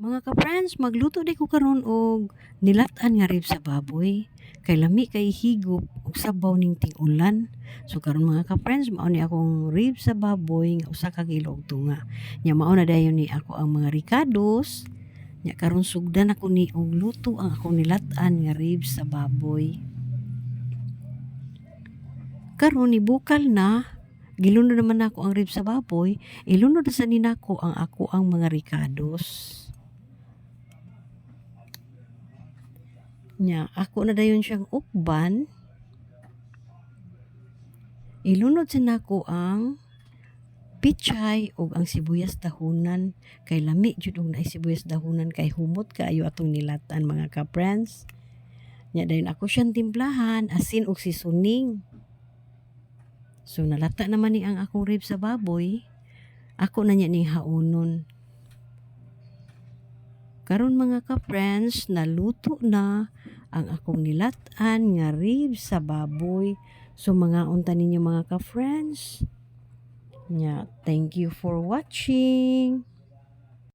Mga ka-friends, magluto di ko karon og nilatan nga rib sa baboy. Kay lami kay higop ug sabaw ning ting-ulan. So karon mga ka-friends, mao ni akong rib sa baboy nga usa ka kilo og tunga. Nya mao na dayon ni ako ang mga ricados. Nya karon sugdan ako ni og luto ang akong nilatan nga rib sa baboy. Karon ibukal na, gilunod naman ako ang rib sa baboy, ilunod na sa ninako ang ako ang mga ricados. Nya ako na dayon siyang ukban, ilunod sa nako ang pichay ug ang sibuyas dahonan, kay lami jud og naay sibuyas dahonan kay humot kaayo atong nilatan mga ka-friends. Nya dayon ako siyang timplahan asin ug seasoning. So nalata naman ni ang akong rib sa baboy, ako na niya ning haunon. Karon mga ka-friends, naluto na ang akong nilatan nga rib sa baboy. So mga unta ninyo mga ka-friends. Nya, thank you for watching.